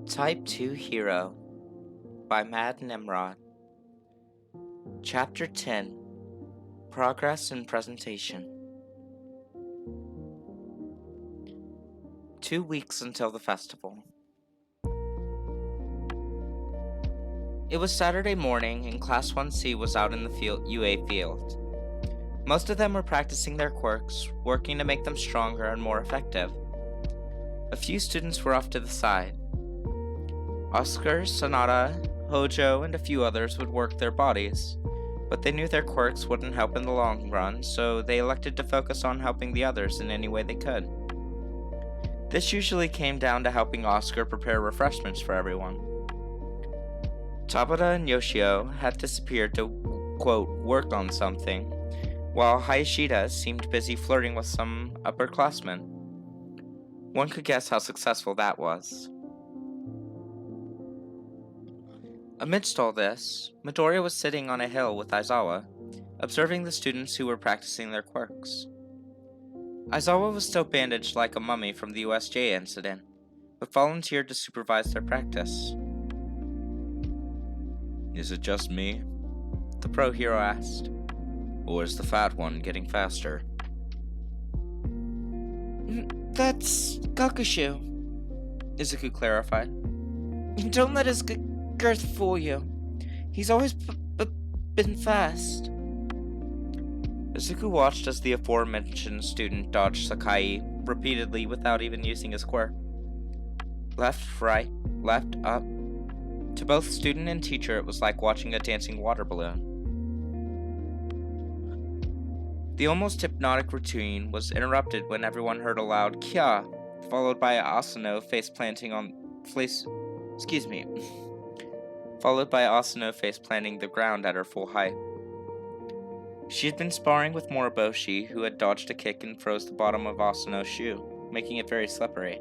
Type 2 Hero by Mad Nimrod. Chapter 10 Progress in Presentation. 2 weeks until the festival. It was Saturday morning and Class 1C was out in the UA field. Most of them were practicing their quirks, working to make them stronger and more effective. A few students were off to the side. Oscar, Sonata, Hojo, and a few others would work their bodies, but they knew their quirks wouldn't help in the long run, so they elected to focus on helping the others in any way they could. This usually came down to helping Oscar prepare refreshments for everyone. Tabata and Yoshio had disappeared to, quote, work on something, while Hayashida seemed busy flirting with some upperclassmen. One could guess how successful that was. Amidst all this, Midoriya was sitting on a hill with Aizawa, observing the students who were practicing their quirks. Aizawa was still bandaged like a mummy from the USJ incident, but volunteered to supervise their practice. Is it just me? The pro hero asked. Or is the fat one getting faster? That's Gakushu, Izuku clarified. Don't let his girth fool you. He's always been fast. Izuku watched as the aforementioned student dodged Sakai repeatedly without even using his quirk. Left, right, left, up. To both student and teacher, it was like watching a dancing water balloon. The almost hypnotic routine was interrupted when everyone heard a loud "Kya," followed by Asano face-planting the ground at her full height. She had been sparring with Moriboshi, who had dodged a kick and froze the bottom of Asano's shoe, making it very slippery.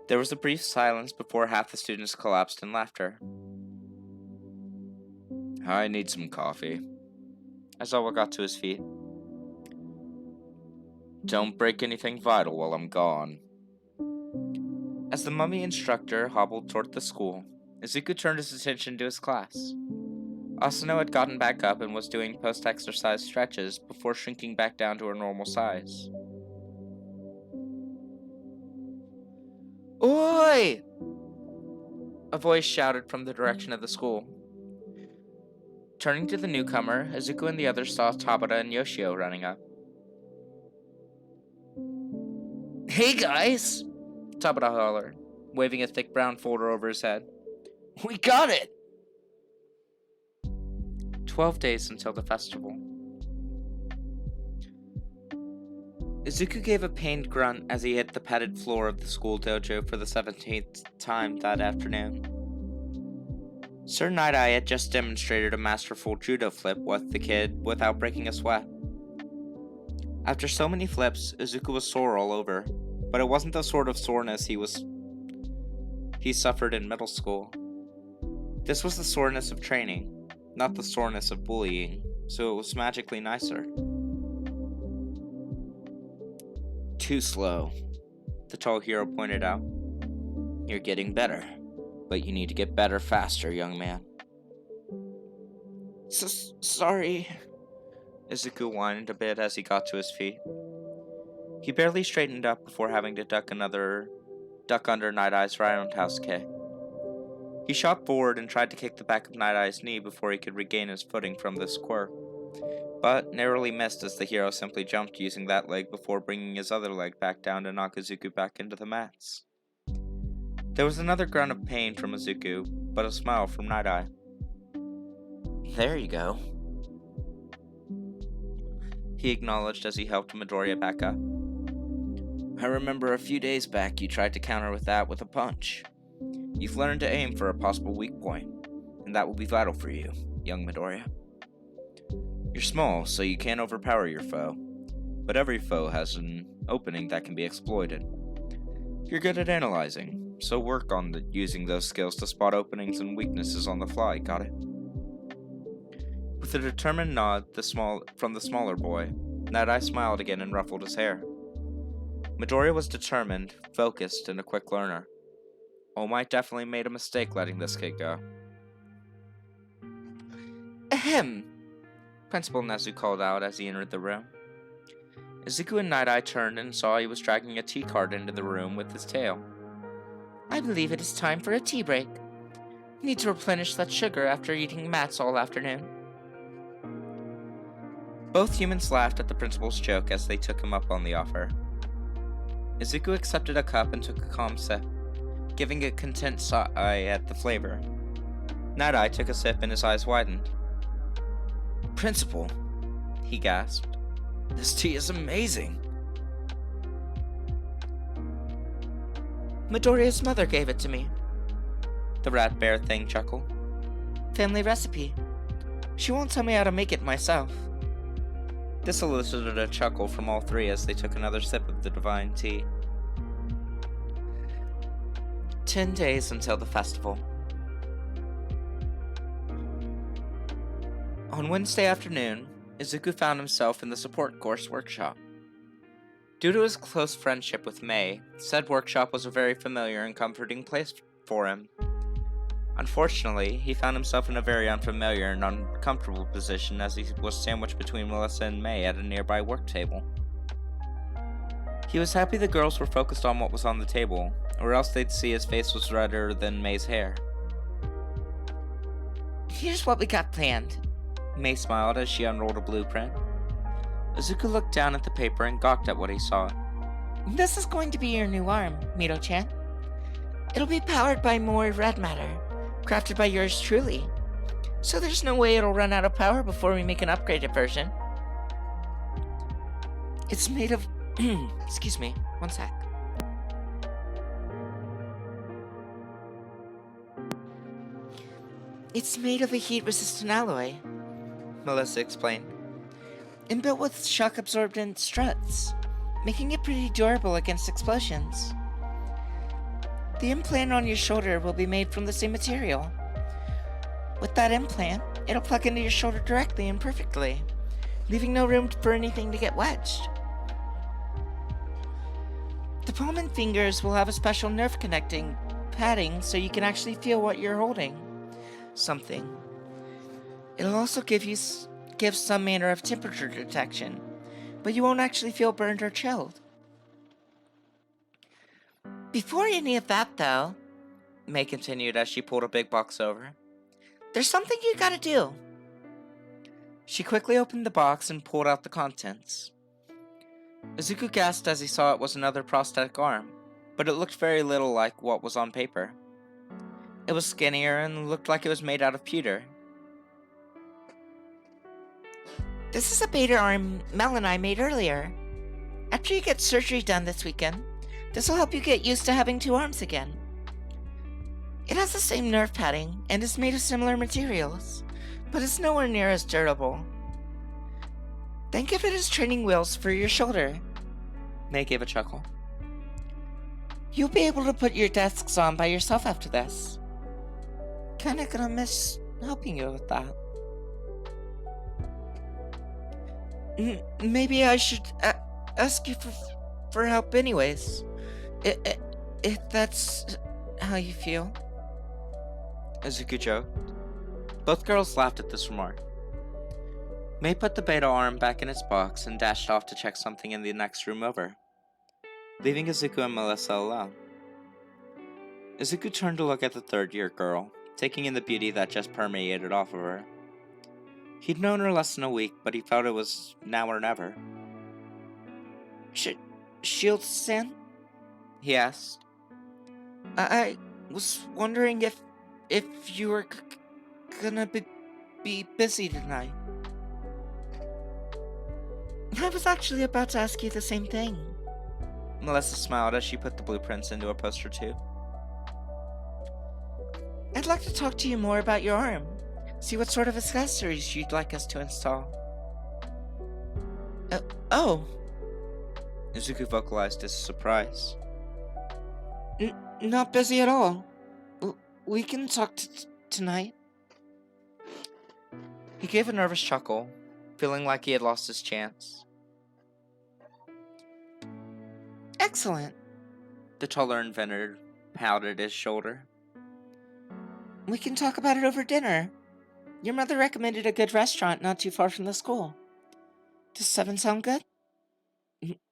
There was a brief silence before half the students collapsed in laughter. I need some coffee. Aizawa got to his feet. Don't break anything vital while I'm gone. As the mummy instructor hobbled toward the school, Izuku turned his attention to his class. Asano had gotten back up and was doing post-exercise stretches before shrinking back down to her normal size. Oi! A voice shouted from the direction of the school. Turning to the newcomer, Izuku and the others saw Tabata and Yoshio running up. Hey guys! Tabata hollered, waving a thick brown folder over his head. We got it! 12 days until the festival. Izuku gave a pained grunt as he hit the padded floor of the school dojo for the 17th time that afternoon. Sir Night-Eye had just demonstrated a masterful judo flip with the kid without breaking a sweat. After so many flips, Izuku was sore all over, but it wasn't the sort of soreness he suffered in middle school. This was the soreness of training, not the soreness of bullying, so it was magically nicer. Too slow, the tall hero pointed out. You're getting better, but you need to get better faster, young man. Sorry, Izuku whined a bit as he got to his feet. He barely straightened up before having to duck under Night-Eye's roundhouse kick. He shot forward and tried to kick the back of Night-Eye's knee before he could regain his footing from this quirk, but narrowly missed as the hero simply jumped using that leg before bringing his other leg back down to knock Izuku back into the mats. There was another grunt of pain from Izuku, but a smile from Night-Eye. There you go, he acknowledged as he helped Midoriya back up. I remember a few days back you tried to counter with that with a punch. You've learned to aim for a possible weak point, and that will be vital for you, young Midoriya. You're small, so you can't overpower your foe, but every foe has an opening that can be exploited. You're good at analyzing, so work on using those skills to spot openings and weaknesses on the fly, got it? With a determined nod from the smaller boy, Night-Eye smiled again and ruffled his hair. Midoriya was determined, focused, and a quick learner. All Might definitely made a mistake letting this kid go. Ahem! Principal Nezu called out as he entered the room. Izuku and Night-Eye turned and saw he was dragging a tea cart into the room with his tail. I believe it is time for a tea break. Need to replenish that sugar after eating mats all afternoon. Both humans laughed at the principal's joke as they took him up on the offer. Izuku accepted a cup and took a calm sip, giving a content sigh at the flavor. Night-Eye took a sip and his eyes widened. "Principal," he gasped. "This tea is amazing." Midoriya's mother gave it to me. The rat bear thing chuckled. Family recipe. She won't tell me how to make it myself. This elicited a chuckle from all three as they took another sip of the divine tea. 10 days until the festival. On Wednesday afternoon, Izuku found himself in the support course workshop. Due to his close friendship with Mei, said workshop was a very familiar and comforting place for him. Unfortunately, he found himself in a very unfamiliar and uncomfortable position as he was sandwiched between Melissa and Mei at a nearby work table. He was happy the girls were focused on what was on the table, or else they'd see his face was redder than Mei's hair. Here's what we got planned. Mei smiled as she unrolled a blueprint. Izuku looked down at the paper and gawked at what he saw. This is going to be your new arm, Mito-chan. It'll be powered by more red matter, crafted by yours truly. So there's no way it'll run out of power before we make an upgraded version. It's made of... Excuse me, one sec. It's made of a heat-resistant alloy, Melissa explained, and built with shock-absorbent struts, making it pretty durable against explosions. The implant on your shoulder will be made from the same material. With that implant, it'll plug into your shoulder directly and perfectly, leaving no room for anything to get wedged. The palm and fingers will have a special nerve connecting padding so you can actually feel what you're holding. Something. It'll also give some manner of temperature detection, but you won't actually feel burned or chilled. Before any of that, though, Mei continued as she pulled a big box over, there's something you gotta do. She quickly opened the box and pulled out the contents. Izuku gasped as he saw it was another prosthetic arm, but it looked very little like what was on paper. It was skinnier and looked like it was made out of pewter. This is a beta arm Mel and I made earlier. After you get surgery done this weekend, this will help you get used to having two arms again. It has the same nerve padding and is made of similar materials, but it's nowhere near as durable. Think of it as training wheels for your shoulder. Mei gave a chuckle. You'll be able to put your desks on by yourself after this. Kinda gonna miss helping you with that. Maybe I should ask you for help anyways. If that's how you feel. Izuku joked. Both girls laughed at this remark. Mei put the beta arm back in its box and dashed off to check something in the next room over, leaving Izuku and Melissa alone. Izuku turned to look at the third-year girl, taking in the beauty that just permeated off of her. He'd known her less than a week, but he felt it was now or never. Shield-san? He asked. I was wondering if you were gonna be busy tonight. I was actually about to ask you the same thing. Melissa smiled as she put the blueprints into a poster tube. I'd like to talk to you more about your arm. See what sort of accessories you'd like us to install. Oh. Izuku vocalized his surprise. Not busy at all. We can talk tonight. He gave a nervous chuckle, feeling like he had lost his chance. Excellent. The taller inventor pouted his shoulder. We can talk about it over dinner. Your mother recommended a good restaurant not too far from the school. Does 7 sound good?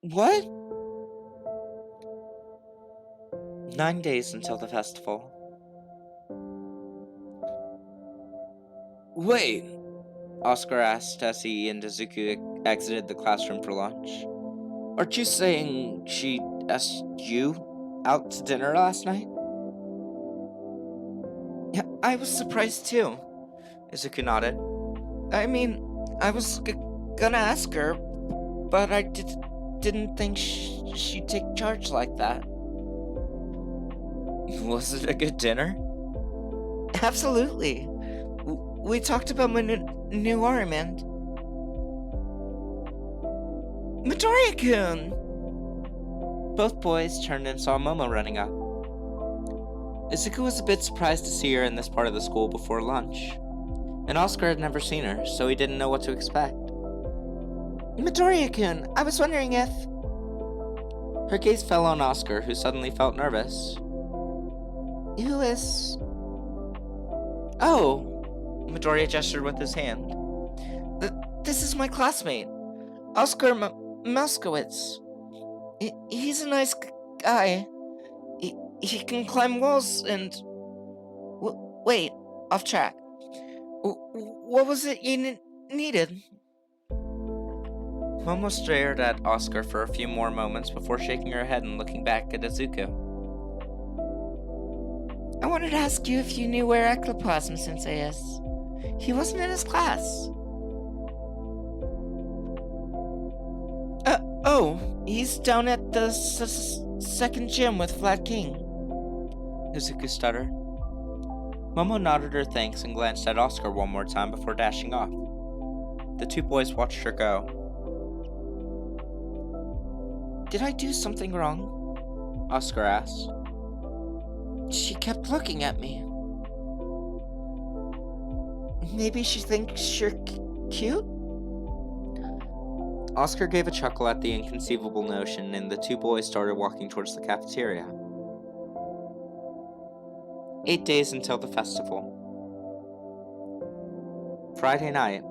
What? 9 days until the festival. Wait, Oscar asked as he and Izuku exited the classroom for lunch. aren't you saying she asked you out to dinner last night? Yeah, I was surprised too. Izuku nodded. I mean, I was gonna ask her, but I didn't think she'd take charge like that. Was it a good dinner? Absolutely. We talked about my new arm and... Midoriya-kun! Both boys turned and saw Momo running up. Izuku was a bit surprised to see her in this part of the school before lunch, and Oscar had never seen her, so he didn't know what to expect. Midoriya-kun, I was wondering if... Her gaze fell on Oscar, who suddenly felt nervous. Who is... Oh! Midoriya gestured with his hand. This is my classmate, Oscar Moskowitz. He's a nice guy. He can climb walls and... Wait, off track. What was it you needed? Momo stared at Oscar for a few more moments before shaking her head and looking back at Izuku. I wanted to ask you if you knew where Ectoplasm Sensei is. He wasn't in his class. He's down at the second gym with Flat King. Izuku stuttered. Momo nodded her thanks and glanced at Oscar one more time before dashing off. The two boys watched her go. Did I do something wrong? Oscar asked. She kept looking at me. Maybe she thinks you're cute? Oscar gave a chuckle at the inconceivable notion, and the two boys started walking towards the cafeteria. 8 days until the festival. Friday night.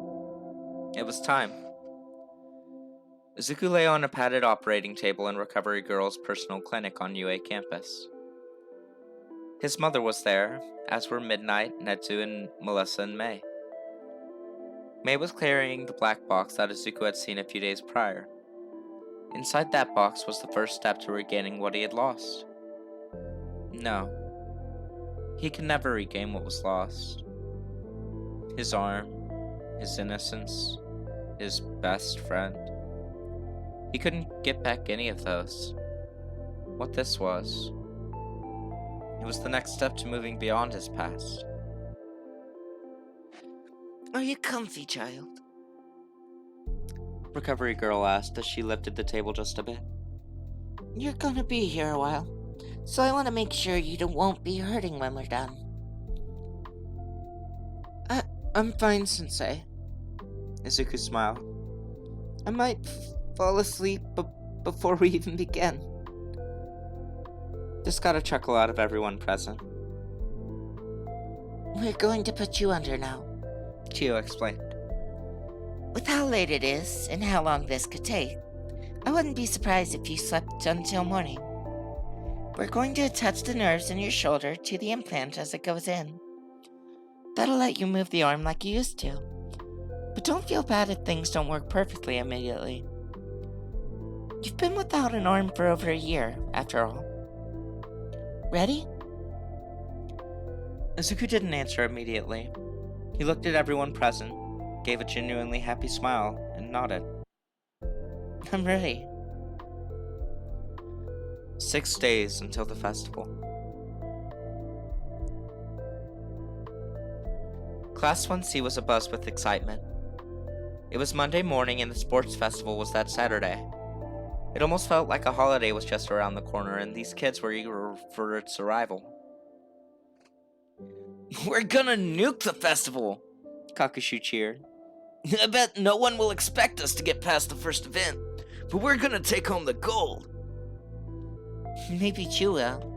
It was time. Izuku lay on a padded operating table in Recovery Girl's personal clinic on UA campus. His mother was there, as were Midnight, Netsu, and Melissa and May. May was carrying the black box that Izuku had seen a few days prior. Inside that box was the first step to regaining what he had lost. No. He could never regain what was lost. His arm, his innocence, his best friend. He couldn't get back any of those. What this was, it was the next step to moving beyond his past. Are you comfy, child? Recovery Girl asked as she lifted the table just a bit. You're gonna be here a while, so I want to make sure you won't be hurting when we're done. I'm fine, Sensei. Izuku smiled. I might fall asleep before we even begin. This got a chuckle out of everyone present. We're going to put you under now, Chio explained. With how late it is and how long this could take, I wouldn't be surprised if you slept until morning. We're going to attach the nerves in your shoulder to the implant as it goes in. That'll let you move the arm like you used to. But don't feel bad if things don't work perfectly immediately. You've been without an arm for over a year, after all. Ready? Izuku didn't answer immediately. He looked at everyone present, gave a genuinely happy smile, and nodded. I'm ready. 6 days until the festival. Class 1C was abuzz with excitement. It was Monday morning and the sports festival was that Saturday. It almost felt like a holiday was just around the corner and these kids were eager for its arrival. We're gonna nuke the festival! Kakushu cheered. I bet no one will expect us to get past the first event, but we're gonna take home the gold. Maybe you will.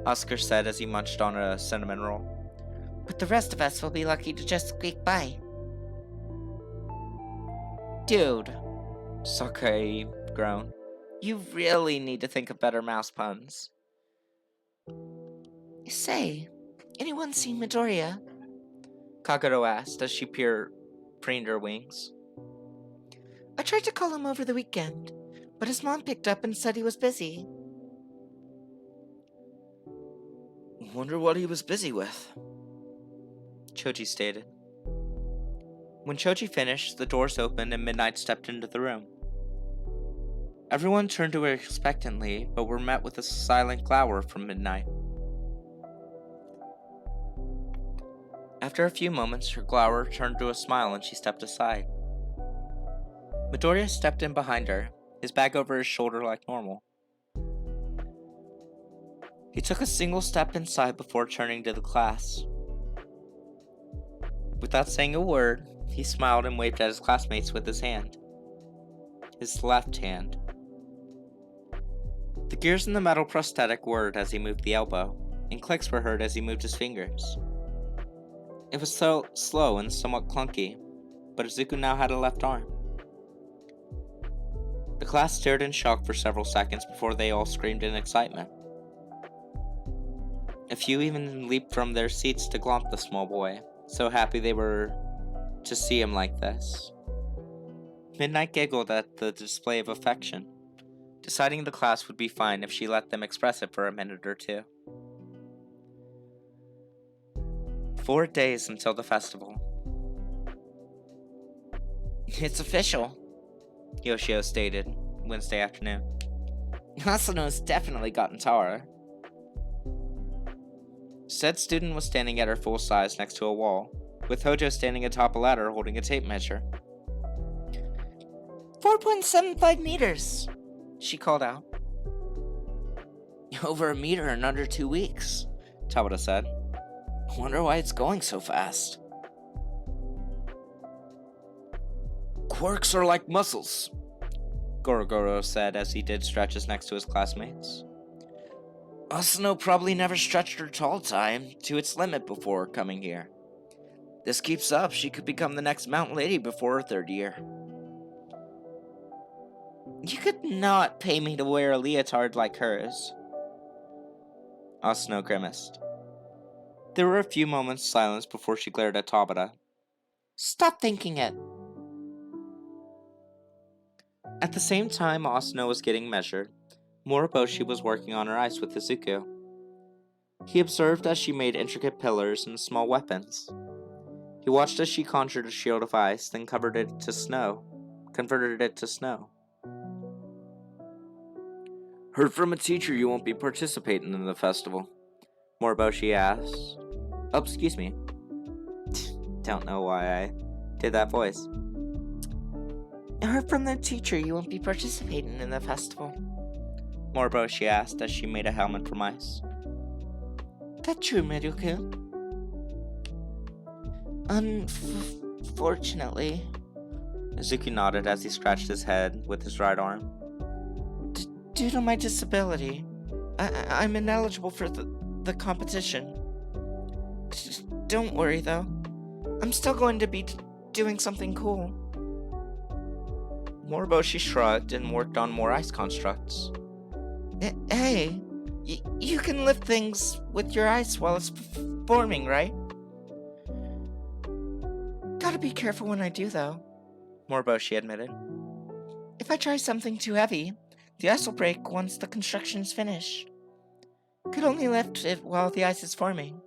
Oscar said as he munched on a cinnamon roll. But the rest of us will be lucky to just squeak by. Dude, Sakurai groaned. You really need to think of better mouse puns. Say, anyone seen Midoriya? Kagero asked as she preened her wings. I tried to call him over the weekend, but his mom picked up and said he was busy. Wonder what he was busy with, Choji stated. When Choji finished, the doors opened and Midnight stepped into the room. Everyone turned to her expectantly, but were met with a silent glower from Midnight. After a few moments, her glower turned to a smile and she stepped aside. Midoriya stepped in behind her, his bag over his shoulder like normal. He took a single step inside before turning to the class. Without saying a word, he smiled and waved at his classmates with his hand. His left hand. The gears in the metal prosthetic whirred as he moved the elbow, and clicks were heard as he moved his fingers. It was so slow and somewhat clunky, but Izuku now had a left arm. The class stared in shock for several seconds before they all screamed in excitement. A few even leaped from their seats to glomp the small boy, so happy they were to see him like this. Midnight giggled at the display of affection, deciding the class would be fine if she let them express it for a minute or two. 4 days until the festival. It's official, Yoshio stated Wednesday afternoon. Asano's definitely gotten taller. Said student was standing at her full size next to a wall, with Hojo standing atop a ladder holding a tape measure. 4.75 meters, she called out. Over a meter in under 2 weeks, Tabata said. Wonder why it's going so fast. Quirks are like muscles, Gorogoro said as he did stretches next to his classmates. Asano probably never stretched her tall time to its limit before coming here. This keeps up, she could become the next mountain lady before her 3rd year. You could not pay me to wear a leotard like hers. Asano grimaced. There were a few moments' silence before she glared at Tabata. Stop thinking it. At the same time Asano was getting measured, Moriboshi was working on her ice with Izuku. He observed as she made intricate pillars and small weapons. He watched as she conjured a shield of ice, then converted it to snow. Heard from a teacher you won't be participating in the festival, Moriboshi asked. Oh, excuse me. Don't know why I did that voice. I heard from the teacher you won't be participating in the festival, Moriboshi asked as she made a helmet from ice. That true, Miruku? Unfortunately. Izuku nodded as he scratched his head with his right arm. Due to my disability, I'm ineligible for the competition. Don't worry, though. I'm still going to be doing something cool. Moriboshi shrugged and worked on more ice constructs. Hey, you can lift things with your ice while it's forming, right? Gotta be careful when I do, though, Moriboshi admitted. If I try something too heavy, the ice will break once the construction's finished. Could only lift it while the ice is forming.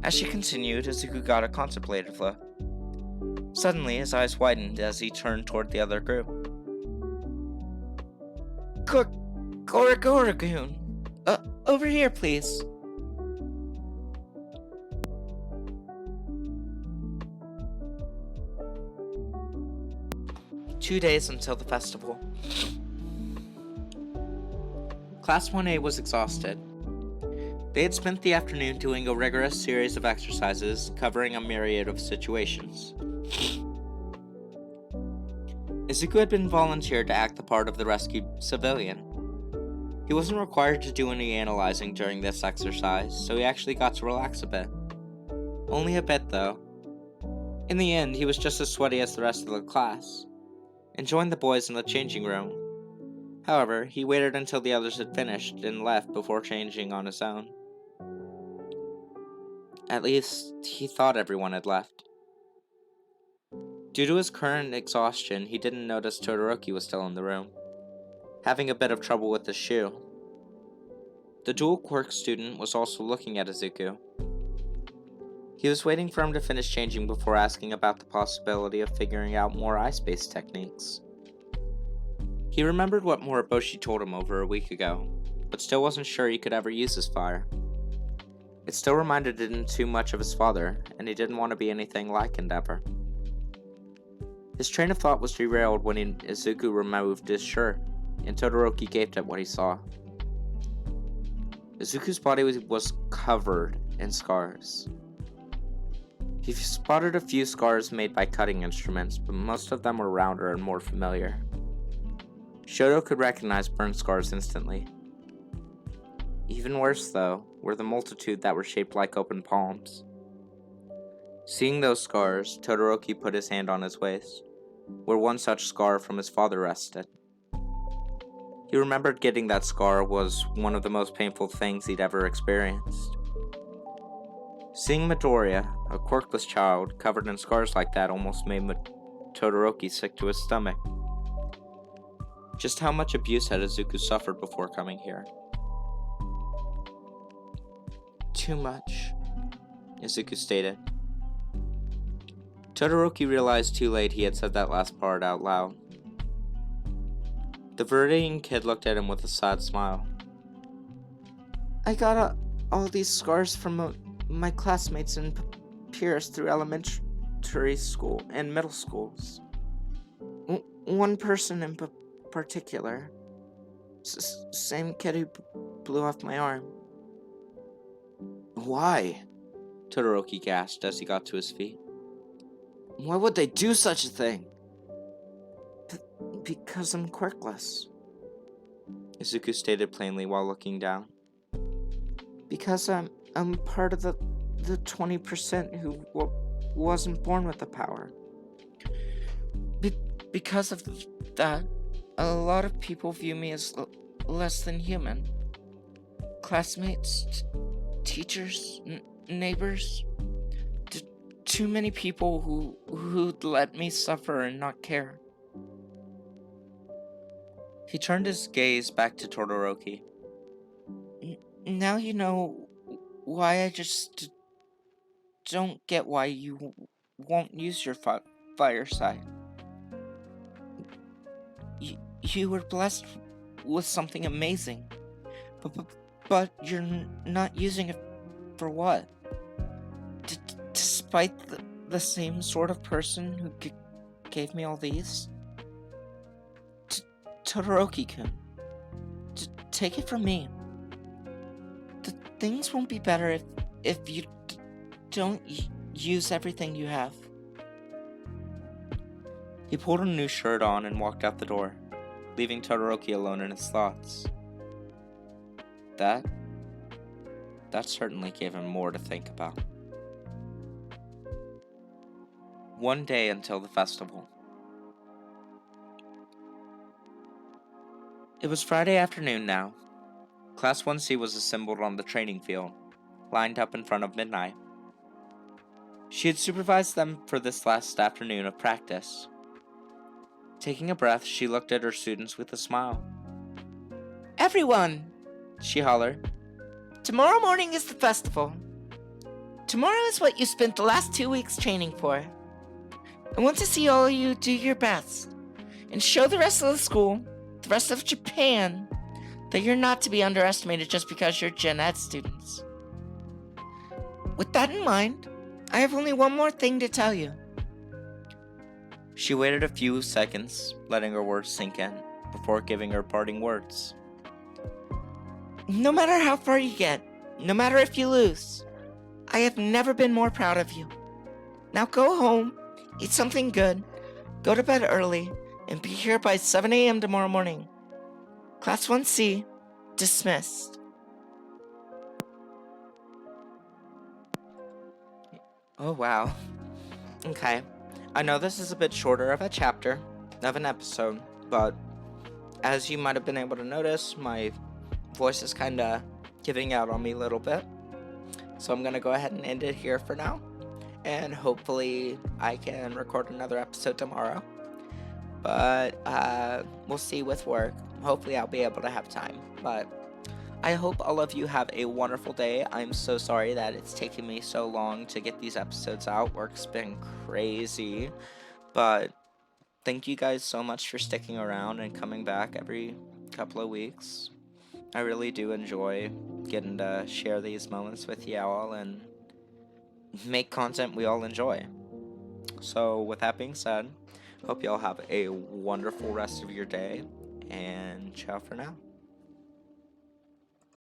As she continued, Izuku got a contemplative look. Suddenly, his eyes widened as he turned toward the other group. Goragoragoon! Over here, please. "2 days until the festival. Class 1A was exhausted. They had spent the afternoon doing a rigorous series of exercises covering a myriad of situations. Izuku had been volunteered to act the part of the rescued civilian. He wasn't required to do any analyzing during this exercise, so he actually got to relax a bit. Only a bit, though. In the end, he was just as sweaty as the rest of the class, and joined the boys in the changing room. However, he waited until the others had finished and left before changing on his own. At least, he thought everyone had left. Due to his current exhaustion, he didn't notice Todoroki was still in the room, having a bit of trouble with his shoe. The dual quirk student was also looking at Izuku. He was waiting for him to finish changing before asking about the possibility of figuring out more ice-based techniques. He remembered what Moriboshi told him over a week ago, but still wasn't sure he could ever use his fire. It still reminded him too much of his father, and he didn't want to be anything like Endeavor. His train of thought was derailed when Izuku removed his shirt, and Todoroki gaped at what he saw. Izuku's body was covered in scars. He spotted a few scars made by cutting instruments, but most of them were rounder and more familiar. Shoto could recognize burn scars instantly. Even worse, though, were the multitude that were shaped like open palms. Seeing those scars, Todoroki put his hand on his waist, where one such scar from his father rested. He remembered getting that scar was one of the most painful things he'd ever experienced. Seeing Midoriya, a quirkless child, covered in scars like that almost made Todoroki sick to his stomach. Just how much abuse had Izuku suffered before coming here? Too much, Izuku stated. Todoroki realized too late he had said that last part out loud. The Viridian kid looked at him with a sad smile. I got all these scars from my classmates and peers through elementary school and middle schools. One person in particular. Same kid who blew off my arm. Why? Todoroki gasped as he got to his feet. Why would they do such a thing? Because I'm quirkless, Izuku stated plainly while looking down. Because I'm part of the 20% who wasn't born with the power. Because of that, a lot of people view me as less than human. Classmates, teachers, neighbors. Too many people who'd let me suffer and not care. He turned his gaze back to Todoroki. Now you know why I just don't get why you won't use your fire side. You were blessed with something amazing, but you're not using it for what? Despite the same sort of person who gave me all these? Todoroki-kun, take it from me. Things won't be better if you don't use everything you have. He pulled a new shirt on and walked out the door, leaving Todoroki alone in his thoughts. That certainly gave him more to think about. One day until the festival. It was Friday afternoon now. Class 1C was assembled on the training field, lined up in front of midnight. She had supervised them for this last afternoon of practice. Taking a breath, she looked at her students with a smile. Everyone, she hollered. Tomorrow morning is the festival. Tomorrow is what you spent the last 2 weeks training for. I want to see all of you do your best and show the rest of the school, the rest of Japan, that you're not to be underestimated just because you're Gen Ed students. With that in mind, I have only one more thing to tell you. She waited a few seconds, letting her words sink in, before giving her parting words. No matter how far you get, no matter if you lose, I have never been more proud of you. Now go home, eat something good, go to bed early, and be here by 7 a.m. tomorrow morning. Class 1C, dismissed. Oh, wow. Okay. I know this is a bit shorter of a chapter, of an episode, but as you might have been able to notice, my voice is kind of giving out on me a little bit. So I'm going to go ahead and end it here for now. And hopefully I can record another episode tomorrow. But we'll see with work. Hopefully I'll be able to have time. But I hope all of you have a wonderful day. I'm so sorry that it's taken me so long to get these episodes out. Work's been crazy. But thank you guys so much for sticking around and coming back every couple of weeks. I really do enjoy getting to share these moments with y'all and make content we all enjoy. So with that being said, hope y'all have a wonderful rest of your day, and ciao for now.